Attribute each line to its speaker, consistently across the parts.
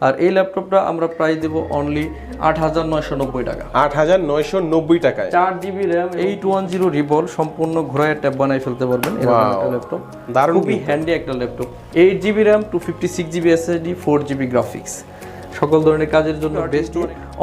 Speaker 1: আর এই ল্যাপটপটা আমরা প্রাইস দেব অনলি ৮,৯৯০ টাকা।
Speaker 2: ৮,৯৯০ টাকায়
Speaker 1: 4GB RAM 810 রিভল সম্পূর্ণ ঘোড়ায় ট্যাব বানাই ফেলতে পারবেন এরকম একটা ল্যাপটপ।
Speaker 2: দারুণ,
Speaker 1: খুবই হ্যান্ডি একটা laptop. 8GB RAM 256GB SSD 4GB graphics সকল ধরনের কাজের জন্য বেস্ট।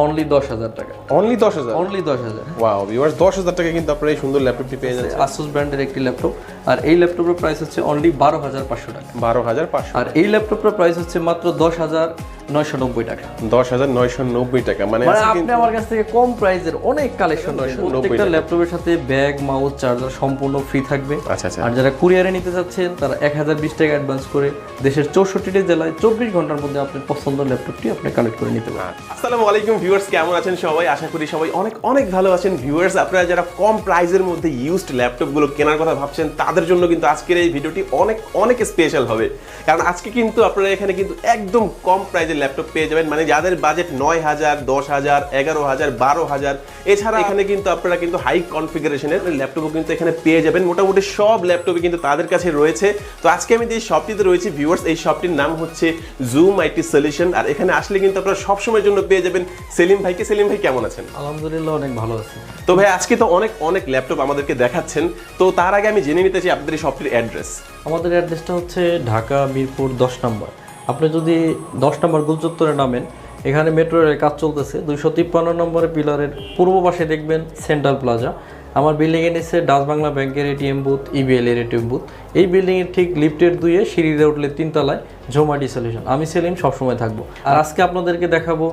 Speaker 1: অনলি ১০,০০০ টাকা।
Speaker 2: অনলি ১০,০০০?
Speaker 1: অনলি ১০,০০০।
Speaker 2: ওয়াও ভিউয়ার্স, ১০,০০০ টাকা কিন্তু আপনারা এই সুন্দর ল্যাপটপটি পেয়ে যাচ্ছেন।
Speaker 1: আসুস ব্র্যান্ডের একটি ল্যাপটপ। আর এই ল্যাপটপের প্রাইস হচ্ছে অনলি ১২,৫০০ টাকা।
Speaker 2: ১২,৫০০।
Speaker 1: আর এই ল্যাপটপটার প্রাইস হচ্ছে মাত্র ১০,৯৯০ টাকা।
Speaker 2: ১০,৯৯০ টাকা মানে
Speaker 1: আপনি আমার কাছ থেকে কম প্রাইসের অনেক কালেকশন পাবেন। প্রত্যেকটা ল্যাপটপের সাথে ব্যাগ, মাউস, চার্জার সম্পূর্ণ ফ্রি থাকবে।
Speaker 2: আচ্ছা।
Speaker 1: আর যারা কুরিয়ারে নিতে চাচ্ছেন তারা ১,০২০ টাকা অ্যাডভান্স করে দেশের ৬৪টি জেলায় ২৪ ঘন্টার মধ্যে আপনার পছন্দের ল্যাপটপটি আপনি কালেক্ট করে নিতে পারেন।
Speaker 2: আসসালামু আলাইকুম ভিউয়ার্স, কেমন আছেন সবাই? আশা করি সবাই অনেক অনেক ভালো আছেন। ভিউয়ার্স, আপনারা যারা কম প্রাইসের মধ্যে ইউজড ল্যাপটপগুলো কেনার কথা ভাবছেন তাদের জন্য কিন্তু আজকের এই ভিডিওটি অনেক অনেক স্পেশাল হবে। কারণ আজকে কিন্তু আপনারা এখানে কিন্তু একদম কম প্রাইসের ল্যাপটপ পেয়ে যাবেন, মানে যাদের বাজেট ৯,০০০, ১০,০০০, ১১,০০০, ১২,০০০। এছাড়া এখানে কিন্তু আপনারা কিন্তু হাই কনফিগারেশনের ল্যাপটপও কিন্তু এখানে পেয়ে যাবেন। মোটামুটি সব ল্যাপটপই কিন্তু তাদের কাছে রয়েছে। তো আজকে আমি যে শপটিতে রয়েছি ভিউয়ার্স, এই শপটির নাম হচ্ছে জুম আইটি সলিউশন। আর এখানে আসলে কিন্তু আপনারা সবসময়ের জন্য পেয়ে যাবেন সেলিম ভাইকে। সেলিম ভাই কেমন আছেন?
Speaker 1: আলহামদুলিল্লাহ অনেক ভালো আছি।
Speaker 2: তো ভাই আজকে তো অনেক অনেক ল্যাপটপ আমাদেরকে দেখাচ্ছেন, তো তার আগে আমি জেনে নিতে চাই আপনাদের এই শপটির অ্যাড্রেস।
Speaker 1: আমাদের অ্যাড্রেসটা হচ্ছে ঢাকা মিরপুর ১০ নম্বর। আপনি যদি ১০ নম্বর গুলচত্বরে নামেন, এখানে মেট্রো রেলের কাজ চলতেছে। ২৫৩ নম্বরের পিলারের পূর্ব পাশে দেখবেন সেন্ট্রাল প্লাজা। আমার বিল্ডিংয়ের নিচে ডাচ বাংলা ব্যাংকের এটিএম বুথ, ইবিএল এর এটিএম বুথ। এই বিল্ডিংয়ের ঠিক লিফটের ২-এ সিঁড়িতে উঠলে ৩ তলায় জুম আইটি সলিউশন। আমি সেলিম সবসময় থাকবো। আর আজকে আপনাদেরকে দেখাবো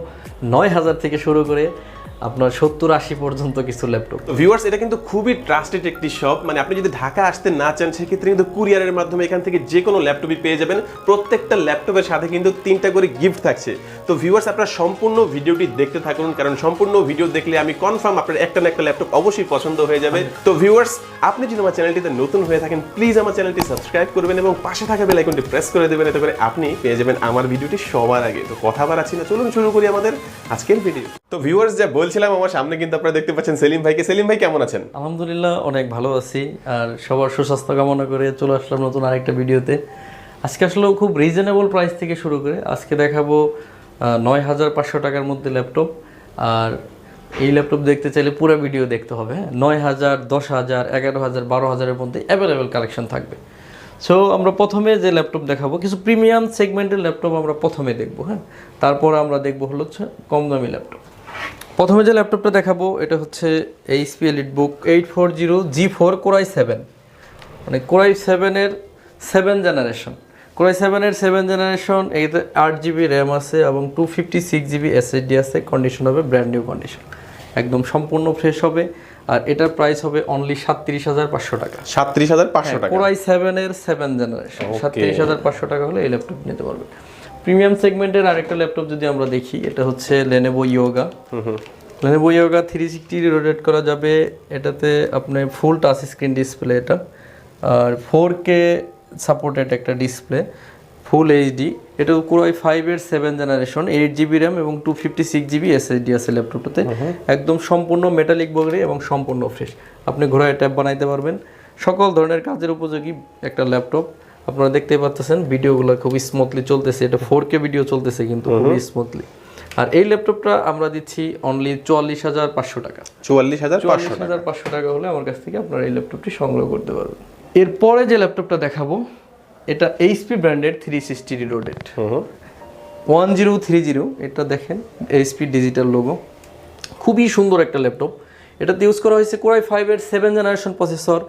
Speaker 1: ৯,০০০ থেকে শুরু করে আপনার ৭০-৮০ পর্যন্ত কিছু ল্যাপটপ।
Speaker 2: ভিউয়ার্স, এটা কিন্তু খুবই ট্রাস্টেড একটি শপ। মানে আপনি যদি ঢাকা আসতে না চান সেক্ষেত্রে কিন্তু কুরিয়ারের মাধ্যমে এখান থেকে যে কোনো ল্যাপটপই পেয়ে যাবেন। প্রত্যেকটা ল্যাপটপের সাথে কিন্তু 3টা করে গিফট থাকছে। তো ভিউয়ার্স, আপনারা সম্পূর্ণ ভিডিওটি দেখতে থাকুন, কারণ সম্পূর্ণ ভিডিও দেখলে আমি কনফার্ম আপনার একটা না একটা ল্যাপটপ অবশ্যই পছন্দ হয়ে যাবে। তো ভিউয়ার্স, আপনি যদি আমার চ্যানেলটিতে নতুন হয়ে থাকেন প্লিজ আমার চ্যানেলটি সাবস্ক্রাইব করবেন এবং পাশে থাকা বেল আইকনটি প্রেস করে দেবেন, এতে করে আপনি পেয়ে যাবেন আমার ভিডিওটি সবার আগে। তো কথা বাড়াচ্ছি না, চলুন শুরু করি আমাদের আজকের ভিডিও। তো ভিউয়ার্স, যা বলছিলাম, আমার সামনে কিন্তু আপনারা দেখতে পাচ্ছেন সেলিম ভাইকে। সেলিম ভাই কেমন আছেন?
Speaker 1: আলহামদুলিল্লাহ অনেক ভালো আছি। আর সবার সুস্বাস্থ্য কামনা করে চলে আসলাম নতুন আরেকটা ভিডিওতে। আজকে আসলে খুব রিজনেবল প্রাইস থেকে শুরু করে আজকে দেখাবো ৯,৫০০ টাকার মধ্যে ল্যাপটপ। আর এই ল্যাপটপ দেখতে চাইলে পুরো ভিডিও দেখতে হবে। ৯,০০০, ১০,০০০, ১১,০০০, ১২,০০০-এর মধ্যে অ্যাভেলেবেল কালেকশন থাকবে। সো আমরা প্রথমে যে ল্যাপটপ দেখাবো, কিছু প্রিমিয়াম সেগমেন্টের ল্যাপটপ আমরা প্রথমে দেখবো। হ্যাঁ, তারপর আমরা দেখবো হচ্ছে কম দামি ল্যাপটপ। প্রথমে যে ল্যাপটপটা দেখাবো এটা হচ্ছে এইচপি এলিটবুক 840 G4 কোরাই 7, মানে কোরাই 7-এর 7 জেনারেশন। কোরাই 7-এর 7 জেনারেশন। এতে 8GB র্যাম আছে এবং 256GB SSD আছে। কন্ডিশন হবে ব্র্যান্ড নিউ কন্ডিশন, একদম সম্পূর্ণ ফ্রেশ হবে। আর এটার প্রাইস হবে অনলি ৩৭,৫০০ টাকা।
Speaker 2: ৩৭,৫০০ টাকা।
Speaker 1: কোরাই 7-এর 7 জেনারেশন ৩৭,৫০০ টাকা হলে এই ল্যাপটপ নিতে পারবেন। প্রিমিয়াম সেগমেন্টের আরেকটা ল্যাপটপ যদি আমরা দেখি, এটা হচ্ছে Lenovo yoga. Lenovo yoga 360 rotate করা যাবে। এটাতে আপনি ফুল টাচ স্ক্রিন ডিসপ্লে, এটা আর 4K সাপোর্টেড একটা ডিসপ্লে, ফুল এইচডি। এটা কোরাই 5-এর 7 জেনারেশন, 8GB র্যাম এবং 256GB SSD আছে ল্যাপটপটাতে। একদম সম্পূর্ণ মেটালিক বগড়ি এবং সম্পূর্ণ ফ্রেশ। আপনি ঘোড়ায় ট্যাব বানাইতে পারবেন। সকল ধরনের কাজের উপযোগী একটা ল্যাপটপ। আপনারা দেখতেই পাচ্ছেন ভিডিওগুলো খুবই স্মুথলি চলতেছে। এটা 4K ভিডিও চলতেছে কিন্তু খুবই স্মুথলি। আর এই ল্যাপটপটা আমরা দিচ্ছি অনলি ৪৪,৫০০ টাকা।
Speaker 2: ৪৪,৫০০
Speaker 1: টাকা হলে আমার কাছ থেকে আপনারা এই ল্যাপটপটি সংগ্রহ করতে পারবেন। এরপরে যে ল্যাপটপটা দেখাবো এটা এইচপি ব্র্যান্ডের 360 রোটেট 1030। এটা দেখেন এইচপি ডিজিটাল লোগো, খুবই সুন্দর একটা ল্যাপটপ। এটাতে ইউজ করা হয়েছে কোরাই 5-এর 7 জেনারেশন প্রসেসর,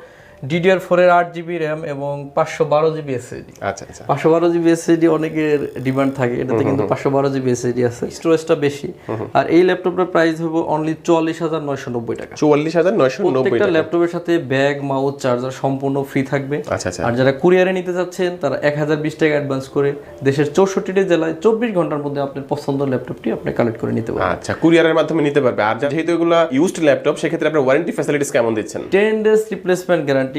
Speaker 1: DDR4-এর 8GB র্যাম এবং 512GB SSD।
Speaker 2: আচ্ছা,
Speaker 1: 512GB SSD অনেকের ডিমান্ড থাকে, এটাতে কিন্তু 512GB SSD আছে। স্টোরেজটা বেশি। আর এই ল্যাপটপটার প্রাইস হবে অনলি ৪৪,৯৯০ টাকা।
Speaker 2: ৪৪,৯৯০ টাকা।
Speaker 1: প্রত্যেকটা ল্যাপটপের সাথে ব্যাগ, মাউস, চার্জার সম্পূর্ণ ফ্রি থাকবে।
Speaker 2: আচ্ছা।
Speaker 1: আর যারা কুরিয়ারে নিতে চাচ্ছেন তারা ১,০২০ টাকা অ্যাডভান্স করে দেশের ৬৪টি জেলায় ২৪ ঘন্টার মধ্যে আপনার পছন্দের ল্যাপটপটি আপনি কালেক্ট করে নিতে পারবেন।
Speaker 2: আচ্ছা, কুরিয়ারের মাধ্যমে নিতে পারবে। আর যেহেতু এগুলো ইউজড ল্যাপটপ সেক্ষেত্রে আপনার ওয়ারেন্টি ফ্যাসিলিটিস কেমন দিচ্ছেন?
Speaker 1: 10 days রিপ্লেসমেন্ট গ্যারান্টি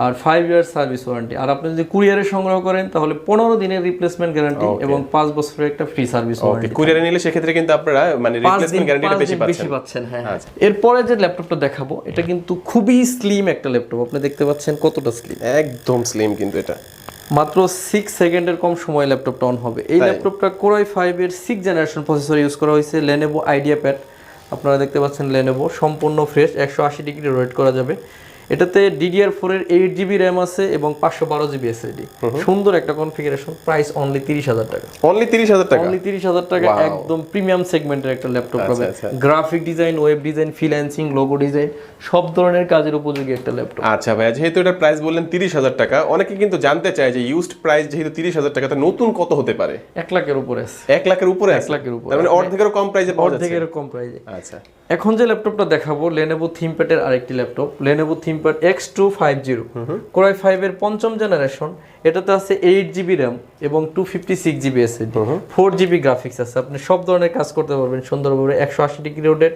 Speaker 1: আর 5 years সার্ভিস ওয়ারেন্টি। আর আপনি যদি কুরিয়ারে সংগ্রহ করেন তাহলে 15 দিনের রিপ্লেসমেন্ট গ্যারান্টি এবং 5 বছরের একটা ফ্রি সার্ভিস ওয়ারেন্টি।
Speaker 2: কুরিয়ারে নিলে সেক্ষেত্রে কিন্তু আপনারা মানে রিপ্লেসমেন্ট গ্যারান্টিটা বেশি পাচ্ছেন।
Speaker 1: হ্যাঁ। এরপরে যে ল্যাপটপটা দেখাবো এটা কিন্তু খুবই স্লিম একটা ল্যাপটপ। আপনি দেখতে পাচ্ছেন কতটা স্লিম,
Speaker 2: একদম স্লিম কিন্তু এটা।
Speaker 1: মাত্র 6 সেকেন্ডের কম সময় ল্যাপটপটা অন হবে। এই ল্যাপটপটা Core i5 এর 6th জেনারেশন প্রসেসর ইউজ করা হয়েছে, Lenovo IdeaPad। আপনারা দেখতে পাচ্ছেন Lenovo, সম্পূর্ণ ফ্রেশ, 180 ডিগ্রি রোটেট করা যাবে। এটাতে DDR4 এর 8GB র্যাম আছে এবং 512GB SSD। সুন্দর একটা কনফিগারেশন। প্রাইস অনলি 30,000 টাকা।
Speaker 2: অনলি 30,000 টাকা?
Speaker 1: অনলি 30,000 টাকা। একদম প্রিমিয়াম সেগমেন্টের একটা ল্যাপটপ পাবে। Graphic design, web design, freelancing, logo design সব ধরনের কাজের উপযোগী একটা ল্যাপটপ।
Speaker 2: আচ্ছা ভাইয়া, যেহেতু এটার প্রাইস বললেন 30,000 টাকা, অনেকে কিন্তু জানতে চায় যে ইউজড প্রাইস যেহেতু 30,000 টাকা, তো নতুন কত হতে পারে?
Speaker 1: 1 লাখের উপরে আছে।
Speaker 2: 1 লাখের উপরে?
Speaker 1: 1 লাখের উপরে,
Speaker 2: তার মানে অর্ধেকেরও কম প্রাইসে পাওয়া যাচ্ছে।
Speaker 1: অর্ধেকের কম প্রাইসে।
Speaker 2: আচ্ছা,
Speaker 1: এখন যে ল্যাপটপটা দেখাবো Lenovo ThinkPad এর আরেকটি laptop, Lenovo ThinkPad X250 Core i5 এর 5ম জেনারেশন। এটাতে আছে 8GB র্যাম এবং 256GB SSD, 4GB গ্রাফিক্স আছে। আপনি সব ধরনের কাজ করতে পারবেন সুন্দরভাবে, 180 ডিগ্রি রোটেট।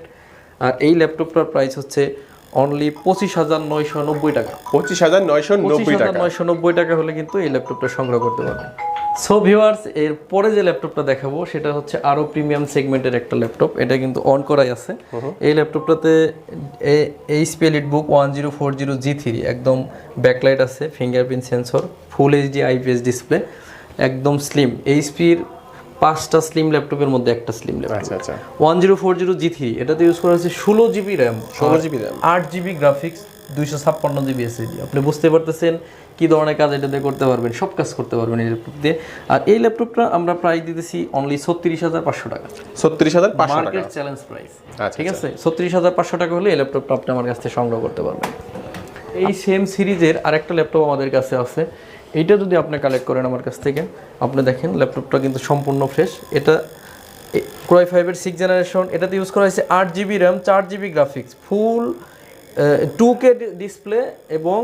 Speaker 1: আর এই ল্যাপটপটার প্রাইস হচ্ছে অনলি 25,990 টাকা।
Speaker 2: 25,990 টাকা?
Speaker 1: 25,990 টাকা হলে কিন্তু এই ল্যাপটপটা সংগ্রহ করতে পারবেন। সো ভিউয়ার্স, এর পরে যে ল্যাপটপটা দেখাবো সেটা হচ্ছে আরো প্রিমিয়াম সেগমেন্টের একটা ল্যাপটপ। এটা কিন্তু অন করাই আছে। এই ল্যাপটপটাতে HP EliteBook 1040 G3, একদম ব্যাকলাইট আছে, ফিঙ্গারপ্রিন্ট সেন্সর, ফুল HD IPS ডিসপ্লে, একদম স্লিম। HP-র 5টা স্লিম ল্যাপটপের মধ্যে একটা স্লিম ল্যাপটপ।
Speaker 2: আচ্ছা আচ্ছা।
Speaker 1: 1040 G3, এটাতে ইউজ করা হচ্ছে 16GB RAM,
Speaker 2: 16GB RAM,
Speaker 1: 8GB graphics, 256GB SSD। আপনি বুঝতে পারতেছেন কি ধরনের কাজ এটাতে করতে পারবেন, সব কাজ করতে পারবেন এই ল্যাপটপ দিয়ে। আর এই ল্যাপটপটা আমরা প্রাইস দিতেছি অনলি 36,500 টাকা।
Speaker 2: 36,500 টাকা
Speaker 1: মার্কেট চ্যালেঞ্জ প্রাইস।
Speaker 2: আচ্ছা,
Speaker 1: ঠিক আছে, 36,500 টাকা হলে এই ল্যাপটপটা আপনি আমার কাছ থেকে সংগ্রহ করতে পারবেন। এই সেম সিরিজের আরেকটা ল্যাপটপ আমাদের কাছে আছে। এইটা যদি আপনি কালেক্ট করেন আমার কাছ থেকে, আপনি দেখেন ল্যাপটপটা কিন্তু সম্পূর্ণ ফ্রেশ। এটা Core i5 এর 6th জেনারেশন। এটাতে ইউজ করা হয়েছে 8GB র্যাম, 4GB গ্রাফিক্স, ফুল 2K ডিসপ্লে এবং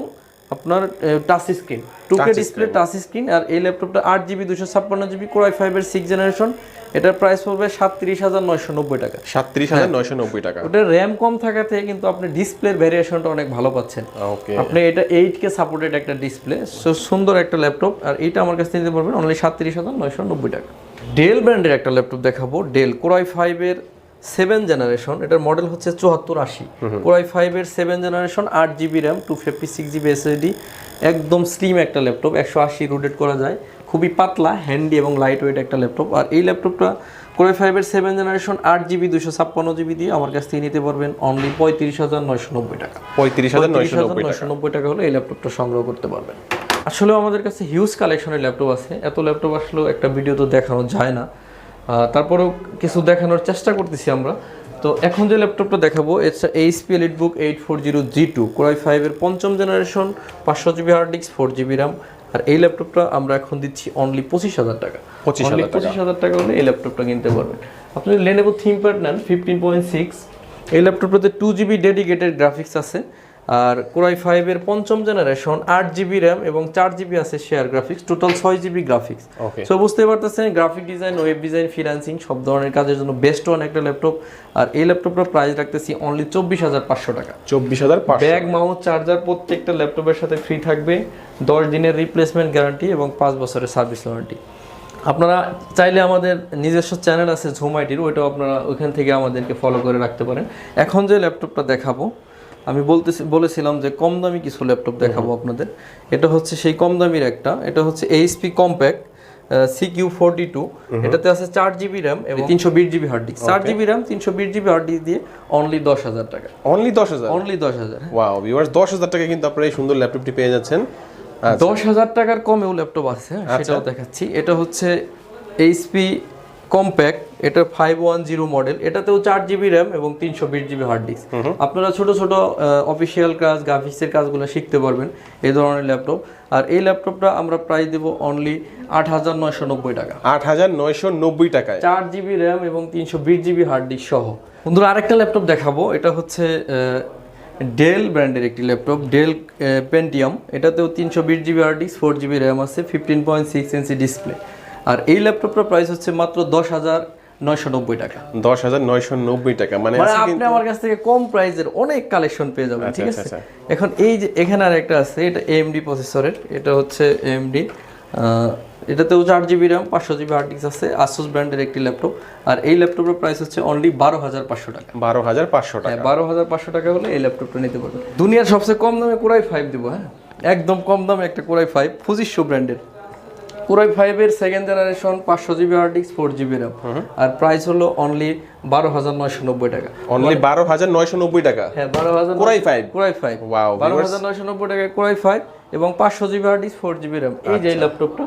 Speaker 1: আপনার touch screen, 2K display, touch screen. আর এই ল্যাপটপটা 8GB 256GB Core i5 এর 6th জেনারেশন। এটার প্রাইস পড়বে 37,990 টাকা।
Speaker 2: 37,990 টাকা।
Speaker 1: ওটা র্যাম কম থাকাতে কিন্তু আপনি ডিসপ্লের ভেরিয়েশনটা অনেক ভালো পাচ্ছেন।
Speaker 2: ওকে,
Speaker 1: আপনি এটা 8K সাপোর্টেড একটা ডিসপ্লে, সো সুন্দর একটা ল্যাপটপ। আর এইটা আমার কাছ থেকে নিতে পারবেন অনলি 37,990 টাকা। ডেল ব্র্যান্ডের একটা ল্যাপটপ দেখাবো, ডেল Core i5 এর 7th জেনারেশন। এটার মডেল হচ্ছে 7480। Core i5 এর 7th generation, 8GB RAM, 256GB SSD, একদম স্লিম একটা ল্যাপটপ, 180 রোটেট করা যায়, খুবই পাতলা, হ্যান্ডি এবং লাইট ওয়েট একটা ল্যাপটপ। আর এই ল্যাপটপটা Core i5 এর 7th জেনারেশন, 8GB 256GB দিয়ে আমার কাছ থেকে নিতে পারবেন অনলি 35,990 টাকা।
Speaker 2: 35,990
Speaker 1: টাকা হলে এই ল্যাপটপটা সংগ্রহ করতে পারবেন। আসলে আমাদের কাছে হিউজ কালেকশনের ল্যাপটপ আছে। এত ল্যাপটপ আসলেও একটা ভিডিও তো দেখানো যায় না, তারপরেও কিছু দেখানোর চেষ্টা করতেছি আমরা। তো এখন যে ল্যাপটপটা দেখাবো, এটা HP EliteBook 840 G2 Core i5 এর 5ম generation, 500GB hard disk, 4GB RAM. আর এই ল্যাপটপটা আমরা এখন দিচ্ছি অনলি 25,000 টাকা। 25,000 টাকা হলে এই ল্যাপটপটা কিনতে পারবেন। আপনি Lenovo ThinkPad নেন 15.6, এই ল্যাপটপটাতে 2GB ডেডিকেটেড গ্রাফিক্স আছে। আর Core i5 এর 5ম জেনারেশন, 8GB র্যাম এবং 4GB আছে share graphics, total 6GB graphics. So বুঝতে পারতেছেন graphic design, web design, freelancing সব ধরনের কাজের জন্য বেস্ট ওয়ান একটা ল্যাপটপ। আর এই ল্যাপটপটার প্রাইস রাখতেছি অনলি 24,500 টাকা।
Speaker 2: 24,500।
Speaker 1: ব্যাগ, মাউস, চার্জার প্রত্যেকটা ল্যাপটপের সাথে ফ্রি থাকবে, 10 দিনের রিপ্লেসমেন্ট গ্যারান্টি এবং 5 বছরের সার্ভিস ওয়ারেন্টি। আপনারা চাইলে আমাদের নিজস্ব চ্যানেল আছে ঝুম আইটির, ওইটাও আপনারা ওইখান থেকে আমাদেরকে ফলো করে রাখতে পারেন। এখন যে ল্যাপটপটা দেখাবো, আমি বলেছিলাম যে কম দামি কিছু ল্যাপটপ দেখাবো আপনাদের। এটা হচ্ছে সেই কম দামির একটা, এটা হচ্ছে HP Compact CQ42। এটাতে আছে 4GB র্যাম এবং 320GB hard disk. 4GB RAM, 320GB hard disk দিয়ে অনলি 10,000 টাকা।
Speaker 2: অনলি 10,000?
Speaker 1: অনলি 10,000।
Speaker 2: ওয়াও ভিউয়ার্স, 10,000 টাকা কিন্তু আপনারা এই সুন্দর ল্যাপটপটি পেয়ে যাচ্ছেন।
Speaker 1: 10,000 টাকার কমেও ল্যাপটপ আছে, সেটাও দেখাচ্ছি। এটা হচ্ছে HP Compact, এটা 510 মডেল। এটাতেও 4GB র্যাম এবং 320GB হার্ড ডিস্ক। আপনারা ছোট ছোট অফিসিয়াল কাজ, গ্রাফিক্সের কাজগুলো শিখতে পারবেন এই ধরনের ল্যাপটপ। আর এই ল্যাপটপটা আমরা প্রাইস দেব অনলি 8,990 টাকা।
Speaker 2: 8,990 টাকায়
Speaker 1: 4GB র্যাম এবং 320GB হার্ড ডিস্ক সহ। বন্ধুরা, আরেকটা ল্যাপটপ দেখাবো। এটা হচ্ছে ডেল ব্র্যান্ডের একটি ল্যাপটপ, ডেল পেন্টিয়াম। এটাতেও 320GB hard disk, 4GB RAM আছে, 15.6 ইঞ্চি ডিসপ্লে। আর এই ল্যাপটপটার প্রাইস হচ্ছে মাত্র 10,990 টাকা।
Speaker 2: 10,990 টাকা, মানে
Speaker 1: আপনি আমার কাছ থেকে কম প্রাইসের অনেক কালেকশন পেয়ে যাবেন। ঠিক আছে, এখন এই যে এখানে আরেকটা আছে, এটা AMD প্রসেসরের, এটা হচ্ছে AMD। এটাতেও 4GB RAM, 500GB hard disk আছে, Asus ব্র্যান্ডের একটি ল্যাপটপ। আর এই ল্যাপটপের প্রাইস হচ্ছে অনলি 12,500 টাকা।
Speaker 2: 12,500 টাকা।
Speaker 1: 12,500 টাকা হলে এই ল্যাপটপটা নিতে পারবেন। দুনিয়ার সবচেয়ে কম দামে Core i5 দিব। হ্যাঁ, একদম কম দামে একটা Core i5 Fujitsu ব্র্যান্ডের Core i5 এর second generation 500 GB hard disk 4 GB RAM আর প্রাইস হলো অনলি 12,990 টাকা।
Speaker 2: অনলি 12,990 টাকা।
Speaker 1: হ্যাঁ 12,000
Speaker 2: Core i5 ওয়াও
Speaker 1: 12,990 টাকায় Core i5 এবং 500 GB hard disk 4 GB RAM. এই যে ল্যাপটপটা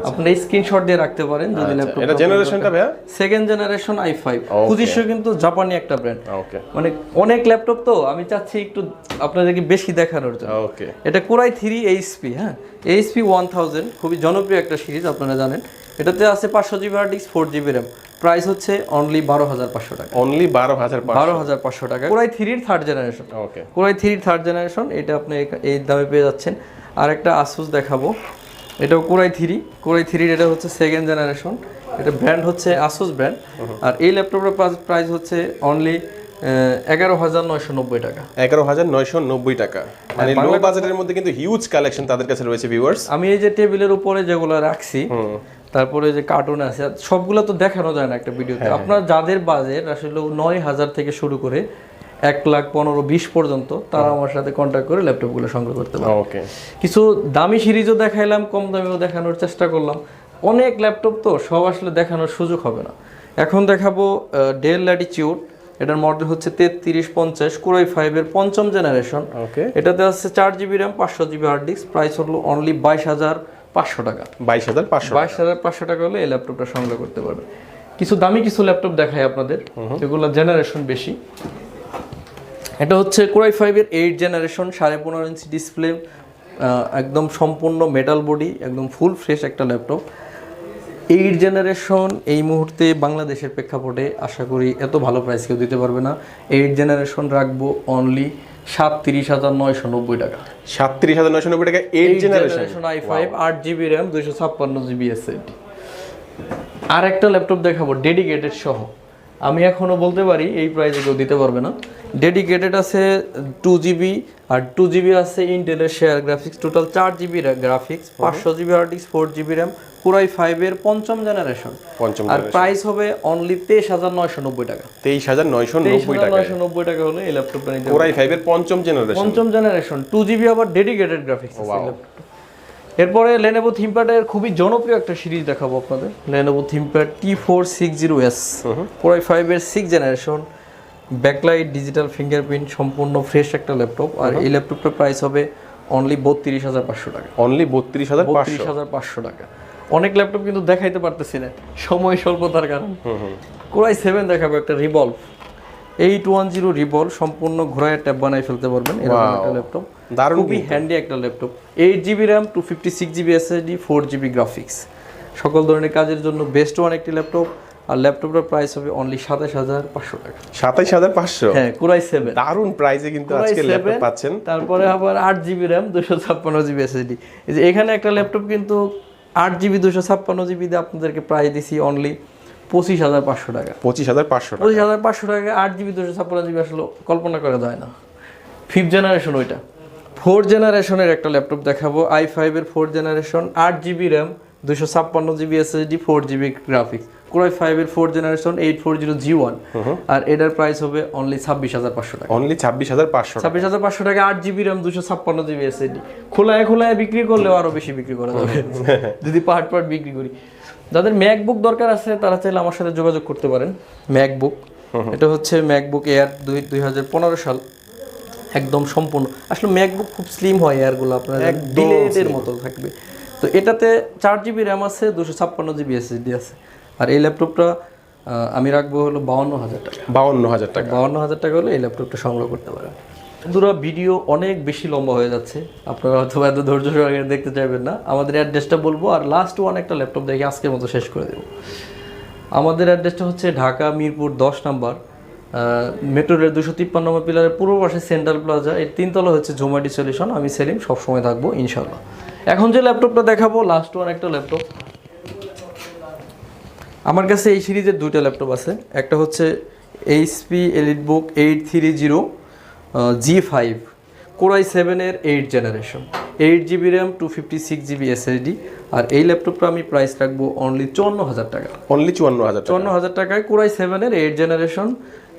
Speaker 1: আপনি স্ক্রিনশট দিয়ে রাখতে পারেন যদি ল্যাপটপ
Speaker 2: এটা জেনারেশনটা ভাইয়া
Speaker 1: সেকেন্ড জেনারেশন i5 ফুজিশো কিন্তু জাপানি একটা ব্র্যান্ড।
Speaker 2: ওকে
Speaker 1: মানে অনেক ল্যাপটপ তো আমি চাচ্ছি একটু আপনাদেরকে বেশি দেখানোর জন্য।
Speaker 2: ওকে
Speaker 1: এটা Core i3 HP, হ্যাঁ HP 1000 খুবই জনপ্রিয় একটা সিরিজ আপনারা জানেন। এটাতে আছে 500 GB hard disk 4 GB RAM. Price হচ্ছে অনলি 12,500 টাকা।
Speaker 2: অনলি 12,500
Speaker 1: 12,500 টাকা। Core i3 এর থার্ড জেনারেশন।
Speaker 2: ওকে
Speaker 1: Core i3 এর থার্ড জেনারেশন এটা আপনি এই দামে পেয়ে যাচ্ছেন। আর একটা Asus দেখাবো, এটাও Core i3 এটা হচ্ছে সেকেন্ড জেনারেশন। এটা ব্র্যান্ড হচ্ছে Asus ব্র্যান্ড। আর এই ল্যাপটপের প্রাইস হচ্ছে অনলি 11,990 টাকা।
Speaker 2: 11,990 টাকা। মানে লো বাজেটের মধ্যে কিন্তু হিউজ কালেকশন তাদের কাছে রয়েছে ভিউয়ার্স।
Speaker 1: আমি এই যে টেবিলের উপরে যেগুলো রাখছি তারপরে যে কার্টুন আছে সবগুলো তো দেখানো যায় না একটা ভিডিওতে। আপনার যাদের বাজেট আসলে 9,000 থেকে শুরু করে 1,15,20 পর্যন্ত তারা আমার সাথে কন্ট্যাক্ট করে ল্যাপটপগুলো সংগ্রহ করতে পারে।
Speaker 2: ওকে
Speaker 1: কিছু দামি সিরিজও দেখাইলাম, কম দামেও দেখানোর চেষ্টা করলাম। অনেক ল্যাপটপ তো সব আসলে দেখানোর সুযোগ হবে না। এখন দেখাবো ডেল ল্যাটিটিউড। এটার মডেল হচ্ছে 3350 Core i5 এর পঞ্চম জেনারেশন।
Speaker 2: ওকে
Speaker 1: এটাতে আছে 4 GB RAM 500 GB hard disk. Price হলো অনলি 22,500 টাকা।
Speaker 2: 22,500
Speaker 1: টাকা হলে এই ল্যাপটপটা সংগ্রহ করতে পারবেন। কিছু দামি কিছু ল্যাপটপ দেখাই আপনাদের, যেগুলো জেনারেশন বেশি। এটা হচ্ছে Core i5 এর 8 জেনারেশন 15.5 ইঞ্চি ডিসপ্লে, একদম সম্পূর্ণ মেটাল বডি, একদম ফুল ফ্রেশ একটা ল্যাপটপ। 8 জেনারেশন এই মুহূর্তে বাংলাদেশের প্রেক্ষাপটে আশা করি এত ভালো প্রাইস কেউ দিতে পারবে না। 8 জেনারেশন রাখবো অনলি 37,990 টাকা।
Speaker 2: 37,990 টাকা 8 generation
Speaker 1: i5 8 GB RAM 256 GB SSD। আর একটা ল্যাপটপ দেখাবো ডেডিকেটেড সহ। আমি এখনো বলতে পারি এই প্রাইসে কেউ দিতে পারবে না। ডেডিকেটেড আছে 2 জিবি আর 2 জিবি আছে ইন্টেলের share graphics, total 4 GB graphics, 500 GB hard disk 4 GB RAM, Core i5 এর পঞ্চম জেনারেশন। আর প্রাইস হবে অনলি 23,990 টাকা।
Speaker 2: 23,990
Speaker 1: টাকা হলে এই ল্যাপটপটা নিতে
Speaker 2: Core i5 এর পঞ্চম
Speaker 1: জেনারেশন 2 জিবি আবার ডেডিকেটেড গ্রাফিক্স। এরপরে Lenovo ThinkPad এর খুবই জনপ্রিয় একটা সিরিজ দেখাবো আপনাদের, Lenovo ThinkPad T460S Core i5 এর 6 জেনারেশন, ব্যাকলাইট, ডিজিটাল ফিঙ্গারপ্রিন্ট, সম্পূর্ণ ফ্রেশ একটা ল্যাপটপ। আর এই ল্যাপটপটার প্রাইস হবে অনলি 32,500 টাকা।
Speaker 2: অনলি 32,500
Speaker 1: টাকা। অনেক ল্যাপটপ কিন্তু দেখাইতে পারতেছি না সময় স্বল্পতার কারণে। Core i7 দেখাবো একটা রিভলভ 810 রিভলভ, সম্পূর্ণ ঘোরায় ট্যাব বানাই ফেলতে পারবেন এরকম একটা ল্যাপটপ। খুবই হ্যান্ডি একটা laptop. 8 GB RAM 256 GB SSD 4 GB graphics, সকল ধরনের কাজের জন্য বেস্ট ওয়ান একটি ল্যাপটপ। আর ল্যাপটপটার প্রাইস হবে অনলি 27,500 টাকা।
Speaker 2: 27,500
Speaker 1: হ্যাঁ Core i7
Speaker 2: দারুন প্রাইসে কিন্তু আজকে ল্যাপটপ পাচ্ছেন।
Speaker 1: তারপরে আবার 8 জিবি র্যাম 256 জিবি SSD। এই যে এখানে একটা ল্যাপটপ কিন্তু 8 জিবি 256 জিবি দিয়ে আপনাদেরকে প্রাইস দিছি অনলি 25,500 টাকা।
Speaker 2: 25,500
Speaker 1: টাকা 8 জিবি 256 জিবি আসলে কল্পনা করা যায় না। 5th জেনারেশন ওইটা। 4th জেনারেশনের একটা ল্যাপটপ দেখাবো i5 এর 4th generation 8 GB RAM 256 GB SSD 4 GB graphics, Core i5 এর 4th জেনারেশন 840G1। আর এটার প্রাইস হবে অনলি 26,500 টাকা।
Speaker 2: অনলি 26,500
Speaker 1: টাকা 8 জিবি র্যাম 256 জিবি SSD। খোলায় বিক্রি করলেও আরো বেশি বিক্রি করা যাবে যদি পার্ট বিক্রি করি। যাদের ম্যাকবুক দরকার আছে তারা চাইলে আমার সাথে যোগাযোগ করতে পারেন। ম্যাকবুক, এটা হচ্ছে ম্যাকবুক এয়ার 2015 সাল, একদম সম্পূর্ণ। আসলে ম্যাকবুক খুব স্লিম হয় এয়ারগুলো, আপনার বিলেটের মতো থাকবে। তো এটাতে 4 জিবি র্যাম আছে 256 জিবি SSD আছে। আর এই ল্যাপটপটা আমি রাখবো হলো 52,000 টাকা। 52,000 টাকা হলে এই ল্যাপটপটা সংগ্রহ করতে পারেন। বন্ধুরা ভিডিও অনেক বেশি লম্বা হয়ে যাচ্ছে, আপনারা হয়তো এত ধৈর্য সহকারে দেখতে চাইবেন না। আমাদের অ্যাড্রেসটা বলবো আর লাস্ট ওয়ান একটা ল্যাপটপ দেখে আজকের মতো শেষ করে দেবো। আমাদের অ্যাড্রেসটা হচ্ছে ঢাকা মিরপুর 10 নম্বর, মেট্রো রেল 253 নম্বর পিলারের পূর্ব পাশে সেন্ট্রাল প্লাজা, এর 3 তলা হচ্ছে জোম্যাটো সলিউশন। আমি সেলিম, সবসময় থাকবো ইনশাল্লাহ। এখন যে ল্যাপটপটা দেখাবো লাস্ট ওয়ান একটা ল্যাপটপ। আমার কাছে এই সিরিজের 2টা ল্যাপটপ আছে। একটা হচ্ছে HP EliteBook 830 G5 Core i7 এর 8 generation, 8 GB RAM 256 GB SSD। আর এই ল্যাপটপটা আমি প্রাইস রাখবো অনলি 54,000 টাকা।
Speaker 2: অনলি 54,000
Speaker 1: টাকায় Core i7 এর 8 জেনারেশন,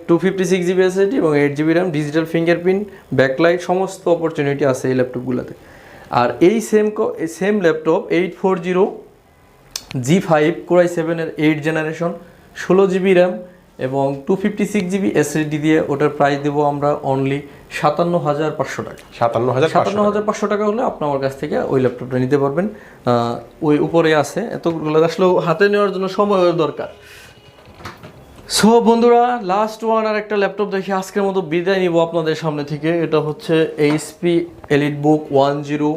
Speaker 1: 256 জিবি SSD এবং 8 GB RAM, digital fingerprint, backlight, সমস্ত অপরচুনিটি আছে এই ল্যাপটপগুলোতে। আর এই same laptop 840 G5 Core i7 এর 8 জেনারেশন 16 GB র্যাম এবং 256 GB SSD দিয়ে ওটার প্রাইস দেবো আমরা অনলি 57,500 টাকা। 57,500 টাকা হলে আপনি আমার কাছ থেকে ওই ল্যাপটপটা নিতে পারবেন। ওই উপরে আছে, এতগুলো আসলে হাতে নেওয়ার জন্য সময়ের দরকার। সো বন্ধুরা, লাস্ট ওয়ান আর একটা ল্যাপটপ দেখে আজকের মতো বিদায় নিব আপনাদের সামনে থেকে। এটা হচ্ছে HP EliteBook 1030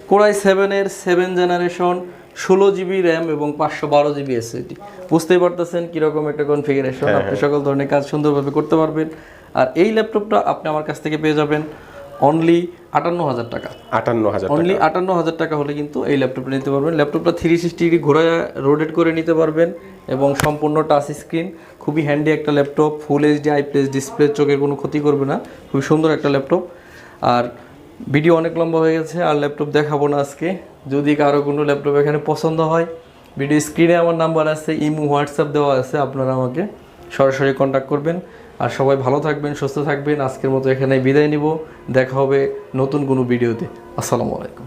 Speaker 1: Core i7 এর 7 জেনারেশন 16 GB র্যাম এবং 512 GB SSD। বুঝতেই পারতেছেন কীরকম একটা কনফিগারেশন, আপনি সকল ধরনের কাজ সুন্দরভাবে করতে পারবেন। আর এই ল্যাপটপটা আপনি আমার কাছ থেকে পেয়ে যাবেন অনলি 58,000 টাকা।
Speaker 2: 58,000
Speaker 1: অনলি 58,000 টাকা হলে কিন্তু এই ল্যাপটপটা নিতে পারবেন। ল্যাপটপটা 360 ডিগ্রি ঘোরায় রোটেট করে নিতে পারবেন এবং সম্পূর্ণ টাচ স্ক্রিন, খুবই হ্যান্ডি একটা laptop. Full HD IPS display, চোখের কোনো ক্ষতি করবে না, খুবই সুন্দর একটা ল্যাপটপ। আর ভিডিও অনেক লম্বা হয়ে গেছে, আর ল্যাপটপ দেখাবো না আজকে। যদি কারো কোনো ল্যাপটপ এখানে পছন্দ হয়, ভিডিও স্ক্রিনে আমার নাম্বার আছে, ইমো হোয়াটসঅ্যাপ দেওয়া আছে, আপনারা আমাকে সরাসরি কন্ট্যাক্ট করবেন। আর সবাই ভালো থাকবেন, সুস্থ থাকবেন। আজকের মতো এখানে বিদায় নিব, দেখা হবে নতুন কোনো ভিডিওতে। আসসালামু আলাইকুম।